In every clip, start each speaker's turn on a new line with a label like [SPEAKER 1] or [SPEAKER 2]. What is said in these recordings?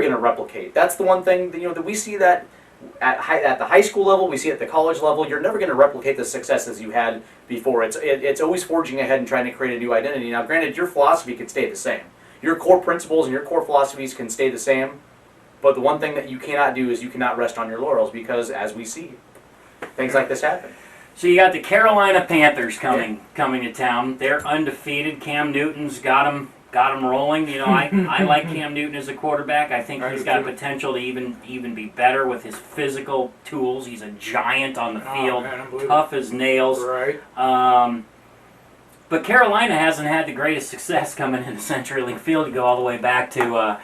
[SPEAKER 1] going to replicate. That's the one thing that, that we see that at the high school level, we see it at the college level. You're never going to replicate the successes you had before. It's always forging ahead and trying to create a new identity. Now, granted, your philosophy could stay the same. Your core principles and your core philosophies can stay the same, but the one thing that you cannot do is you cannot rest on your laurels because, as we see, things like this happen.
[SPEAKER 2] So you got the Carolina Panthers coming to town. They're undefeated. Cam Newton's got them rolling. I like Cam Newton as a quarterback. I think he's got potential to even be better with his physical tools. He's a giant on the field, tough as nails.
[SPEAKER 3] Right.
[SPEAKER 2] But Carolina hasn't had the greatest success coming into CenturyLink Field. You go all the way back to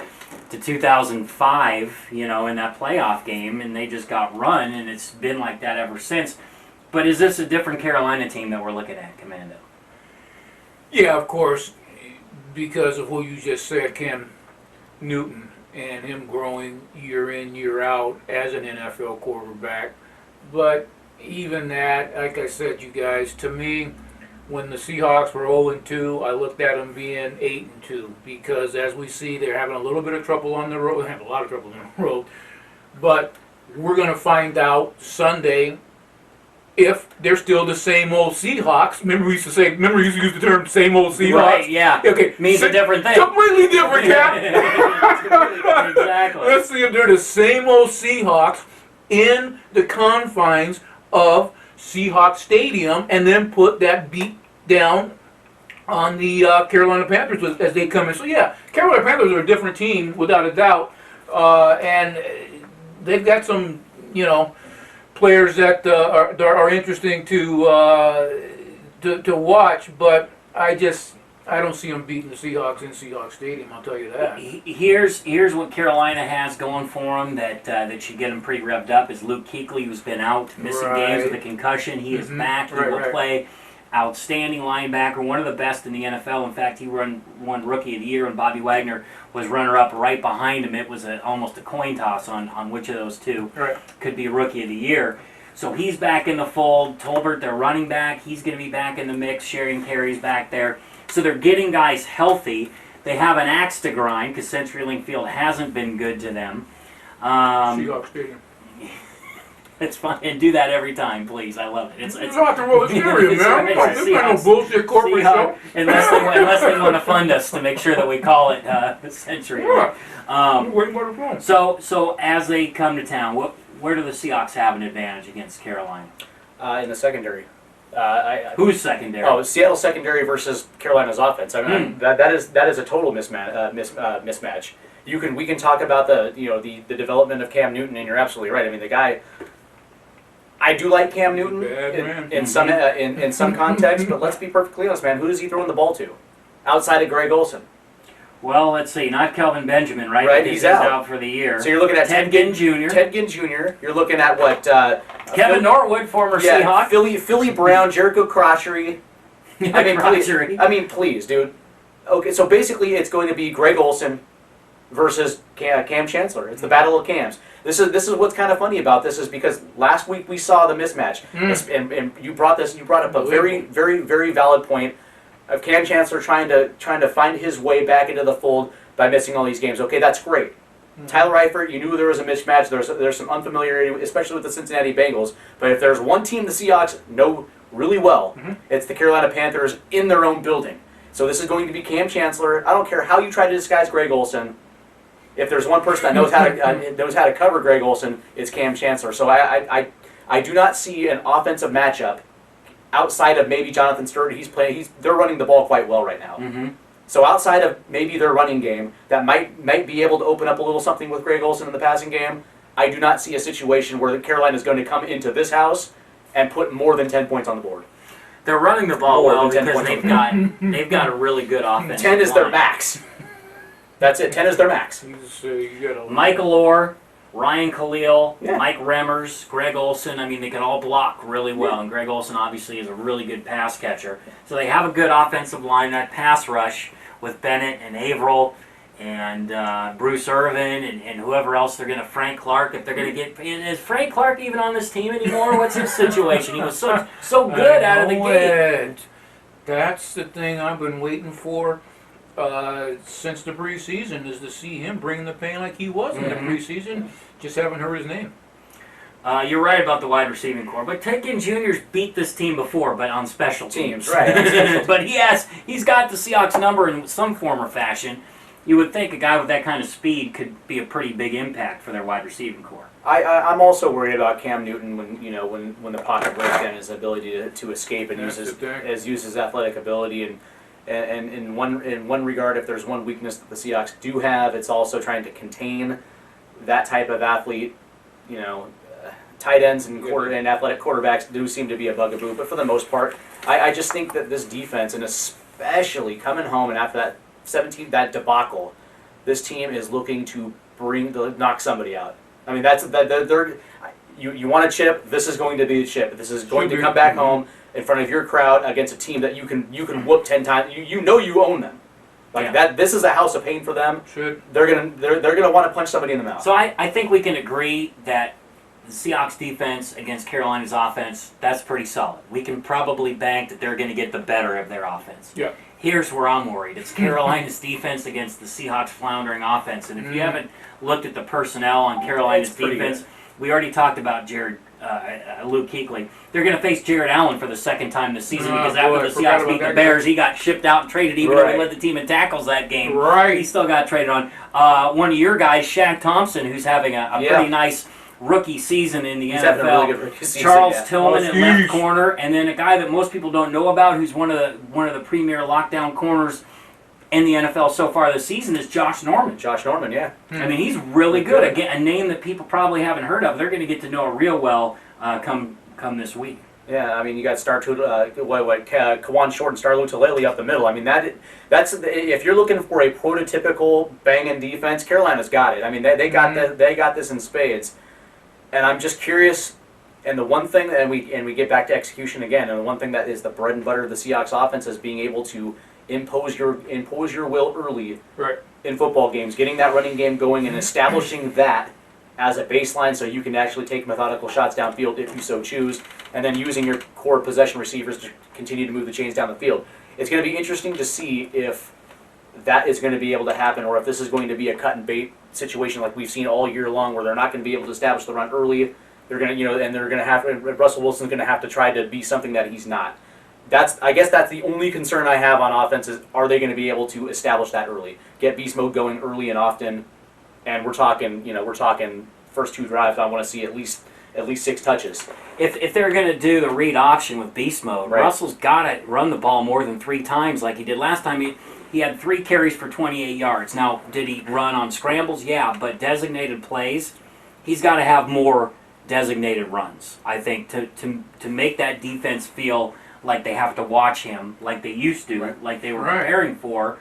[SPEAKER 2] 2005, in that playoff game, and they just got run, and it's been like that ever since. But is this a different Carolina team that we're looking at, Commando?
[SPEAKER 3] Yeah, of course, because of what you just said, Cam Newton, and him growing year in, year out as an NFL quarterback. But even that, like I said, you guys, to me, when the Seahawks were 0-2, I looked at them being 8-2 because, as we see, they're having a little bit of trouble on the road. They have a lot of trouble on the road. But we're going to find out Sunday if they're still the same old Seahawks. Remember we used to use the term "same old Seahawks."
[SPEAKER 2] Right? Yeah.
[SPEAKER 3] Okay.
[SPEAKER 2] Means a different thing.
[SPEAKER 3] Completely different, Cap.
[SPEAKER 2] Exactly.
[SPEAKER 3] Let's see if they're the same old Seahawks in the confines of Seahawks Stadium, and then put that beat down on the Carolina Panthers as they come in. So yeah, Carolina Panthers are a different team without a doubt, and they've got some players that are interesting to watch. But I don't see them beating the Seahawks in Seahawks Stadium. I'll tell you that.
[SPEAKER 2] Here's what Carolina has going for them that should get them pretty revved up. Is Luke Kuechly, who's been out missing games with a concussion. He is back. He will play. Outstanding linebacker, one of the best in the NFL. In fact, he won Rookie of the Year, and Bobby Wagner was runner-up right behind him. It was almost a coin toss on which of those two could be Rookie of the Year. So he's back in the fold. Tolbert, their running back, he's going to be back in the mix. Sharing Carey's back there. So they're getting guys healthy. They have an axe to grind because CenturyLink Field hasn't been good to them.
[SPEAKER 3] Seahawks Stadium.
[SPEAKER 2] It's fun, and do that every time, please. I love it.
[SPEAKER 3] It's rock and roll hysteria, man. This ain't no bullshit corporate show.
[SPEAKER 2] Unless they want to fund us to make sure that we call it Century.
[SPEAKER 3] Yeah.
[SPEAKER 2] So as they come to town, where do the Seahawks have an advantage against Carolina?
[SPEAKER 1] In the secondary.
[SPEAKER 2] Who's secondary?
[SPEAKER 1] Oh, Seattle secondary versus Carolina's offense. I mean, that is a total mismatch. We can talk about the development of Cam Newton, and you're absolutely right. I mean, the guy. I do like Cam Newton in some context, but let's be perfectly honest, man. Who is he throwing the ball to, outside of Greg Olsen?
[SPEAKER 2] Well, let's see. Not Kelvin Benjamin, right?
[SPEAKER 1] Right,
[SPEAKER 2] because
[SPEAKER 1] he's out
[SPEAKER 2] for the year.
[SPEAKER 1] So you're looking at
[SPEAKER 2] Ted Ginn Jr.
[SPEAKER 1] Ted Ginn Jr. You're looking at what?
[SPEAKER 2] Kevin Norwood, former Seahawk.
[SPEAKER 1] Philly Brown, Jericho Crotchery. I mean, please, dude. Okay, so basically, it's going to be Greg Olsen versus Cam Chancellor. It's the battle of Cams. This is what's kind of funny about this is because last week we saw the mismatch, and you brought up a very, very, very valid point of Cam Chancellor trying to find his way back into the fold by missing all these games. Okay, that's great. Tyler Eifert, you knew there was a mismatch. There's some unfamiliarity, especially with the Cincinnati Bengals. But if there's one team the Seahawks know really well, it's the Carolina Panthers in their own building. So this is going to be Cam Chancellor. I don't care how you try to disguise Greg Olsen. If there's one person that knows how to cover Greg Olsen, it's Cam Chancellor. So I do not see an offensive matchup outside of maybe Jonathan Stewart. They're running the ball quite well right now. So outside of maybe their running game that might be able to open up a little something with Greg Olsen in the passing game, I do not see a situation where Carolina is going to come into this house and put more than 10 points on the board.
[SPEAKER 2] They're running the ball well because they've got a really good offense.
[SPEAKER 1] 10 is their max. That's it. 10 is their max.
[SPEAKER 2] Michael Orr, Ryan Khalil, Mike Remmers, Greg Olsen. I mean, they can all block really well, and Greg Olsen obviously is a really good pass catcher. So they have a good offensive line. That pass rush with Bennett and Averill and Bruce Irvin and whoever else they're going to, Frank Clark, if they're going to get... Is Frank Clark even on this team anymore? What's his situation? He was so good out of the gate.
[SPEAKER 3] That's the thing I've been waiting for. since the preseason is to see him bringing the pain like he was in the
[SPEAKER 2] Mhm.
[SPEAKER 3] preseason. Just haven't heard his name.
[SPEAKER 2] You're right about the wide receiving core, but Ted Jr.'s beat this team before, but on special teams.
[SPEAKER 1] Right, on special teams.
[SPEAKER 2] But he's got the Seahawks number in some form or fashion. You would think a guy with that kind of speed could be a pretty big impact for their wide receiving core.
[SPEAKER 1] I'm also worried about Cam Newton when the pocket breaks down, his ability to escape and
[SPEAKER 3] That's
[SPEAKER 1] use his athletic ability and in one regard, if there's one weakness that the Seahawks do have, it's also trying to contain that type of athlete. Tight ends and athletic quarterbacks do seem to be a bugaboo, but for the most part, I just think that this defense, and especially coming home and after that debacle, this team is looking to knock somebody out. I mean, you want a chip. This is going to be a chip. This is going to come back home in front of your crowd against a team that you can whoop 10 times. You own them. That. This is a house of pain for them.
[SPEAKER 3] Should.
[SPEAKER 1] They're gonna want to punch somebody in the mouth.
[SPEAKER 2] So I think we can agree that the Seahawks defense against Carolina's offense, that's pretty solid. We can probably bank that they're going to get the better of their offense.
[SPEAKER 3] Yeah.
[SPEAKER 2] Here's where I'm worried. It's Carolina's defense against the Seahawks' floundering offense. And if you haven't looked at the personnel on Carolina's defense, we already talked about Luke Kuechly. They're going to face Jared Allen for the second time this season because after the Seahawks beat the Bears, he got shipped out and traded even though he led the team in tackles that game.
[SPEAKER 3] Right.
[SPEAKER 2] He still got traded on. One of your guys, Shaq Thompson, who's having a pretty nice rookie season in the
[SPEAKER 1] He's
[SPEAKER 2] NFL.
[SPEAKER 1] having a really good rookie season,
[SPEAKER 2] Charles
[SPEAKER 1] yeah.
[SPEAKER 2] Tillman at left corner, and then a guy that most people don't know about, who's one of the premier lockdown corners in the NFL so far this season, is Josh Norman.
[SPEAKER 1] Josh Norman, yeah.
[SPEAKER 2] I mean, he's really good. Again, a name that people probably haven't heard of. They're going to get to know real well come this week.
[SPEAKER 1] Yeah, I mean, you got Kawan Short and Star Lutulele up the middle. I mean, that's if you're looking for a prototypical banging defense, Carolina's got it. I mean, they got this in spades. And I'm just curious, and the one thing, and we get back to execution again, and the one thing that is the bread and butter of the Seahawks offense is being able to impose your will early in football games, getting that running game going and establishing that as a baseline so you can actually take methodical shots downfield if you so choose, and then using your core possession receivers to continue to move the chains down the field. It's going to be interesting to see if that is going to be able to happen, or if this is going to be a cut and bait situation like we've seen all year long, where they're not going to be able to establish the run early. They're going to, and they're going to have Russell Wilson's going to have to try to be something that he's not. I guess that's the only concern I have on offense is, are they going to be able to establish that early, get beast mode going early and often? And we're talking first two drives. I want to see at least 6 touches.
[SPEAKER 2] If they're going to do the read option with beast mode, Russell's got to run the ball more than 3 times like he did last time. He had 3 carries for 28 yards. Now, did he run on scrambles? Yeah, but designated plays, he's got to have more designated runs, I think, to make that defense feel like they have to watch him like they used to, like they were preparing for.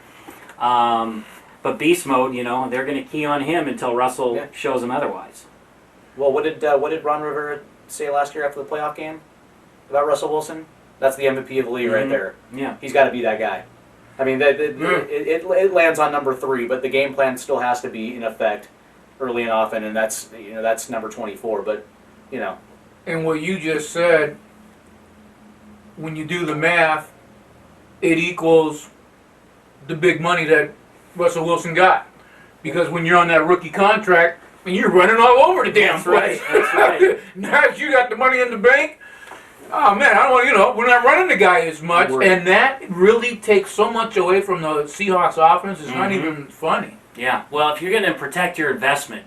[SPEAKER 2] But beast mode, they're going to key on him until Russell shows them otherwise.
[SPEAKER 1] Well, what did Ron Rivera say last year after the playoff game about Russell Wilson? That's the MVP of the league right there.
[SPEAKER 2] Yeah,
[SPEAKER 1] he's got to be that guy. I mean, it lands on number 3, but the game plan still has to be in effect early and often, and that's number 24. But
[SPEAKER 3] And what you just said, when you do the math, it equals the big money that Russell Wilson got, because when you're on that rookie contract and you're running all over the damn place.
[SPEAKER 2] That's right.
[SPEAKER 3] Now that you got the money in the bank. Oh man, I don't want, we're not running the guy as much, and that really takes so much away from the Seahawks offense. It's not even funny.
[SPEAKER 2] Yeah, well, if you're going to protect your investment,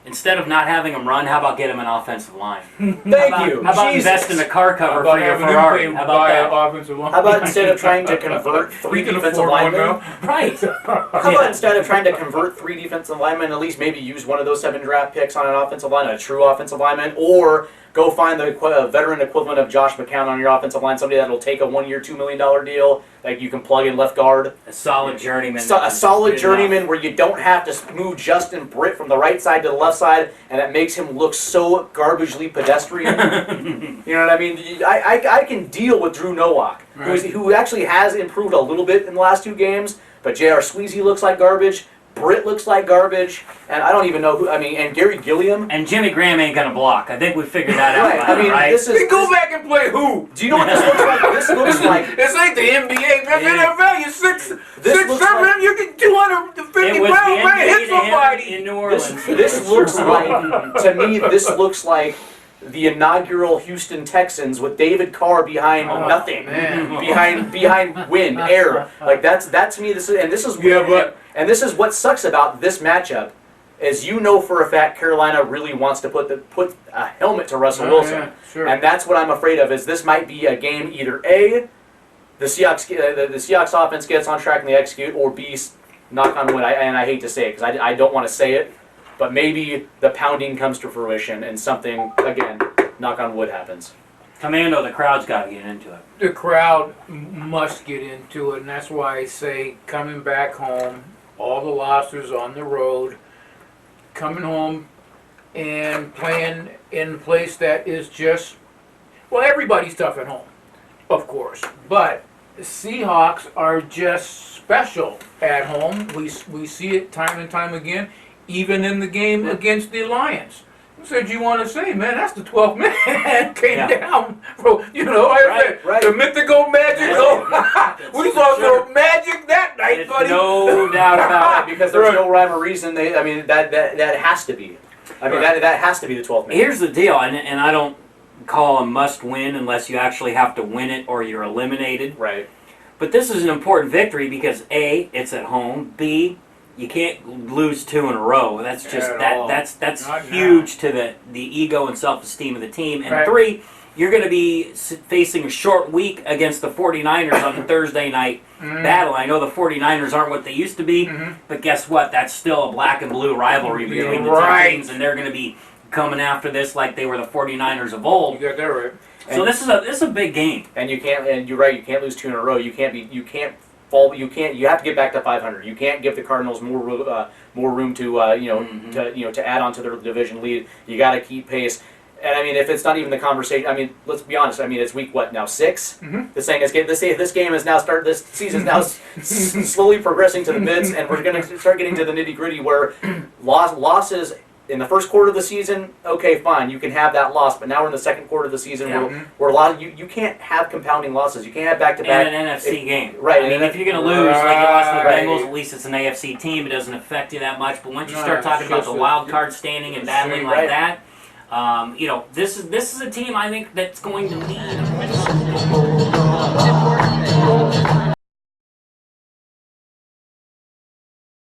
[SPEAKER 2] instead of not having him run, how about get him an offensive line?
[SPEAKER 1] Thank you.
[SPEAKER 2] How about invest in a car cover for your Ferrari? How about that?
[SPEAKER 3] Offensive line?
[SPEAKER 1] How about instead of trying to convert 3 defensive linemen?
[SPEAKER 2] Right.
[SPEAKER 1] How about instead of trying to convert 3 defensive linemen, at least maybe use one of those 7 draft picks on an offensive line, a true offensive lineman, or go find the veteran equivalent of Josh McCown on your offensive line, somebody that'll take a 1-year, $2 million deal that you can plug in left guard.
[SPEAKER 2] A solid journeyman.
[SPEAKER 1] A solid journeyman where you don't have to move Justin Britt from the right side to the left side, and that makes him look so garbagely pedestrian. You know what I mean? I can deal with Drew Nowak, who actually has improved a little bit in the last 2 games, but J.R. Sweezy looks like garbage. Britt looks like garbage, and I don't even know who. I mean, and Gary Gilliam.
[SPEAKER 2] And Jimmy Graham ain't gonna block. I think we figured that out.
[SPEAKER 1] Right. I mean,
[SPEAKER 2] right?
[SPEAKER 1] this is.
[SPEAKER 3] Go back and play who?
[SPEAKER 1] Do you know what this looks like? This looks like.
[SPEAKER 3] This ain't the NBA. That's NFL. You're six,
[SPEAKER 1] looks
[SPEAKER 3] 7,
[SPEAKER 1] like-
[SPEAKER 3] you get 250
[SPEAKER 2] it was
[SPEAKER 3] pounds,
[SPEAKER 2] the
[SPEAKER 3] man,
[SPEAKER 2] NBA
[SPEAKER 3] hit somebody.
[SPEAKER 2] in New Orleans.
[SPEAKER 1] This looks like, to me, this looks like the inaugural Houston Texans with David Carr behind nothing,
[SPEAKER 3] man.
[SPEAKER 1] behind wind, air. Like that to me. This is
[SPEAKER 3] Yeah, but
[SPEAKER 1] and this is what sucks about this matchup, is you know for a fact Carolina really wants to put a helmet to Russell Wilson,
[SPEAKER 3] yeah, sure.
[SPEAKER 1] and that's what I'm afraid of. Is this might be a game either A, the Seahawks offense gets on track and they execute, or B, knock on wood, and I hate to say it because I don't want to say it, but maybe the pounding comes to fruition and something, again, knock on wood, happens.
[SPEAKER 2] Commando, the crowd's got to get into it.
[SPEAKER 3] the crowd must get into it, and that's why I say coming back home, all the losses on the road, coming home and playing in a place that is just, well, everybody's tough at home, of course, but the Seahawks are just special at home. We see it time and time again, even in the game against the Lions. Who said you want to say, man, that's the 12th man came down. Bro, you know,
[SPEAKER 1] Right.
[SPEAKER 3] the mythical magical. We saw some magic that night,
[SPEAKER 2] There's
[SPEAKER 3] buddy.
[SPEAKER 2] no doubt about it.
[SPEAKER 1] Because there's no rhyme or reason. That has to be. I mean, that has to be the 12th man.
[SPEAKER 2] Here's the deal, and I don't call a must win unless you actually have to win it or you're eliminated.
[SPEAKER 1] Right.
[SPEAKER 2] But this is an important victory because A, it's at home. B, you can't lose 2 in a row. That's just that's
[SPEAKER 3] Not
[SPEAKER 2] huge to the ego and self-esteem of the team. And
[SPEAKER 3] Right.
[SPEAKER 2] 3, you're going to be facing a short week against the 49ers on the Thursday night battle. I know the 49ers aren't what they used to be, but guess what? That's still a black and blue rivalry between the two teams, and they're going to be coming after this like they were the 49ers of old.
[SPEAKER 3] You got that right.
[SPEAKER 2] So this is a big game.
[SPEAKER 1] And you can't. And you're right. You can't lose 2 in a row. You can't fall. You have to get back to 500. You can't give the Cardinals more room to add on to their division lead. You got to keep pace. And I mean, if it's not even the conversation, I mean, let's be honest. I mean, it's week what now, 6. This thing is this game is now started. This season is now slowly progressing to the mids, and we're going to start getting to the nitty gritty where losses in the first quarter of the season. Okay, fine, you can have that loss, but now we're in the second quarter of the season where a lot of you can't have compounding losses. You can't have back to back.
[SPEAKER 2] And an NFC game.
[SPEAKER 1] Right.
[SPEAKER 2] I mean, if you're going to lose, like you lost to the
[SPEAKER 1] Right.
[SPEAKER 2] Bengals, at least it's an AFC team. It doesn't affect you that much. But once you
[SPEAKER 3] No,
[SPEAKER 2] start talking
[SPEAKER 3] it's
[SPEAKER 2] about
[SPEAKER 3] just
[SPEAKER 2] the
[SPEAKER 3] a-
[SPEAKER 2] wild card standing and battling like
[SPEAKER 1] Right.
[SPEAKER 2] that, this is a team I think that's going to need.